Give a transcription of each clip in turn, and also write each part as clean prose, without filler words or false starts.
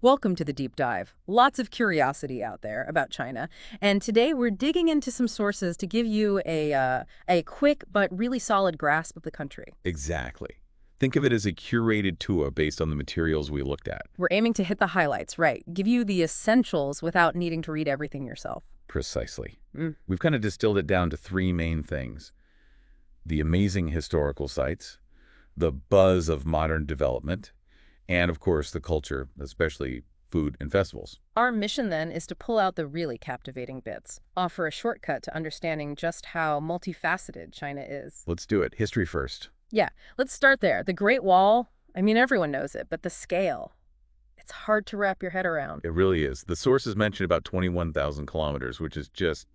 Welcome to the deep dive. Lots of curiosity out there about China, and today we're digging into some sources to give you a quick but really solid grasp of the country. Exactly. Think of it as a curated tour based on the materials we looked at. We're aiming to hit the highlights, right? Give you the essentials without needing to read everything yourself. Precisely. Mm. We've kind of distilled it down to three main things: the amazing historical sites, the buzz of modern development, and of course the culture, especially food and festivals. Our mission then is to pull out the really captivating bits, offer a shortcut to understanding just how multifaceted China is. Let's do it. History first. Yeah, let's start there. The Great Wall, I mean, everyone knows it, but the scale, it's hard to wrap your head around. It really is. The sources mention about 21,000 kilometers, which is just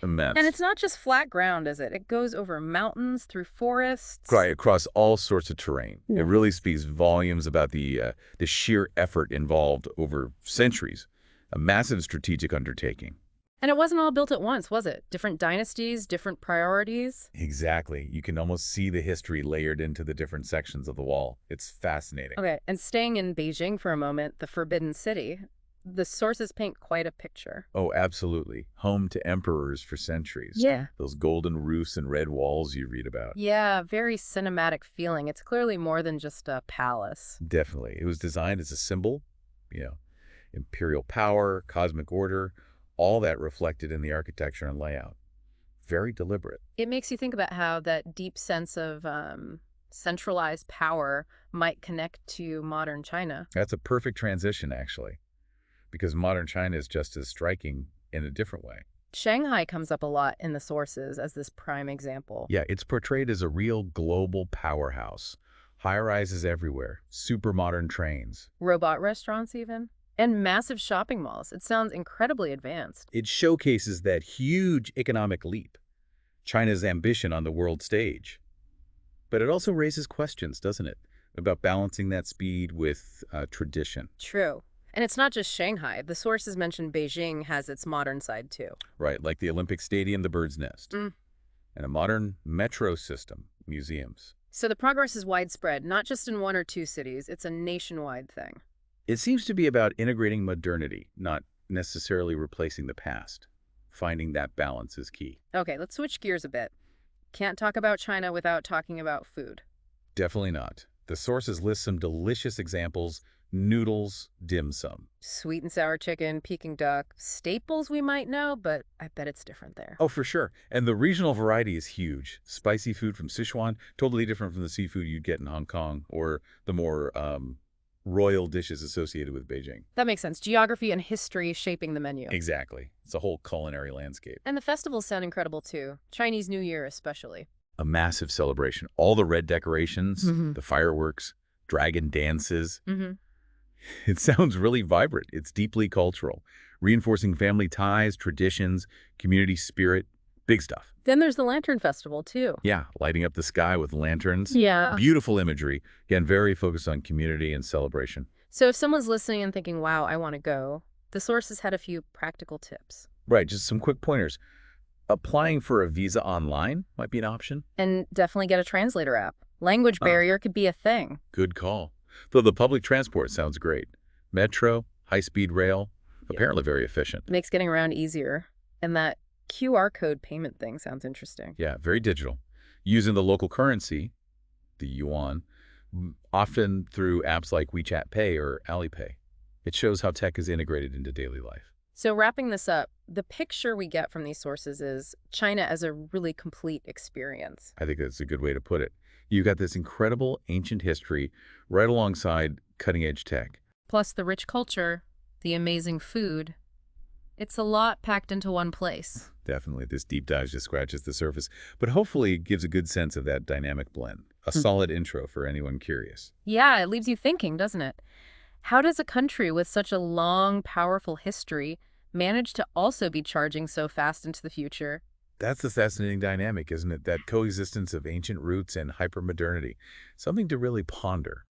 And immense. it's not just flat ground, is it? It goes over mountains, through forests. Right, across all sorts of terrain. It Yeah. really speaks volumes about the sheer effort involved over centuries. A massive strategic undertaking. And it wasn't all built at once, was it? Different dynasties, different priorities. Exactly. You can almost see the history layered into the different sections of the wall. It's fascinating. Okay, and staying in Beijing for a moment, the Forbidden City, the sources paint quite a picture. Oh, absolutely. Home to emperors for centuries. Yeah. Those golden roofs and red walls you read about. Yeah, very cinematic feeling. It's clearly more than just a palace. Definitely. It was designed as a symbol, you know, imperial power, cosmic order, all that reflected in the architecture and layout. Very deliberate. It makes you think about how that deep sense of centralized power might connect to modern China. That's a perfect transition, actually, because modern China is just as striking in a different way. Shanghai comes up a lot in the sources as this prime example. Yeah, it's portrayed as a real global powerhouse. High-rises everywhere, super modern trains. Robot restaurants, even, and massive shopping malls. It sounds incredibly advanced. It showcases that huge economic leap, China's ambition on the world stage. But it also raises questions, doesn't it, about balancing that speed with tradition. True. And it's not just Shanghai. The sources mention Beijing has its modern side too. Right, like the Olympic Stadium, the Bird's Nest, Mm. and a modern metro system, museums. So the progress is widespread, not just in one or two cities. It's a nationwide thing. It seems to be about integrating modernity, not necessarily replacing the past. Finding that balance is key. Okay, let's switch gears a bit. Can't talk about China without talking about food. Definitely not. The sources list some delicious examples: noodles, dim sum. Sweet and sour chicken, Peking duck, staples we might know, but I bet it's different there. Oh, for sure. And the regional variety is huge. Spicy food from Sichuan, totally different from the seafood you'd get in Hong Kong, or the more royal dishes associated with Beijing. That makes sense. Geography and history shaping the menu. Exactly. It's a whole culinary landscape. And the festivals sound incredible too. Chinese New Year especially. A massive celebration. All the red decorations, Mhm. the fireworks, dragon dances. Mm-hmm. It sounds really vibrant. It's deeply cultural, reinforcing family ties, traditions, community spirit. Big stuff. Then there's the Lantern Festival too. Yeah, lighting up the sky with lanterns. Yeah. Beautiful imagery. Again, very focused on community and celebration. So if someone's listening and thinking, wow, I want to go, the sources had a few practical tips. Right, just some quick pointers. Applying for a visa online might be an option. And definitely get a translator app. Language Oh. barrier could be a thing. Good call. Though the public transport sounds great. Metro, high-speed rail, Yeah. apparently very efficient. Makes getting around easier. And that QR code payment thing sounds interesting. Yeah, very digital. Using the local currency, the yuan, often through apps like WeChat Pay or Alipay. It shows how tech is integrated into daily life. So wrapping this up, the picture we get from these sources is China as a really complete experience. I think that's a good way to put it. You've got this incredible ancient history right alongside cutting-edge tech. Plus the rich culture, the amazing food. It's a lot packed into one place. Definitely, this deep dive just scratches the surface, but hopefully it gives a good sense of that dynamic blend. A solid intro for anyone curious. Yeah, it leaves you thinking, doesn't it? How does a country with such a long, powerful history manage to also be charging so fast into the future? That's the fascinating dynamic, isn't it? That coexistence of ancient roots and hypermodernity. Something to really ponder.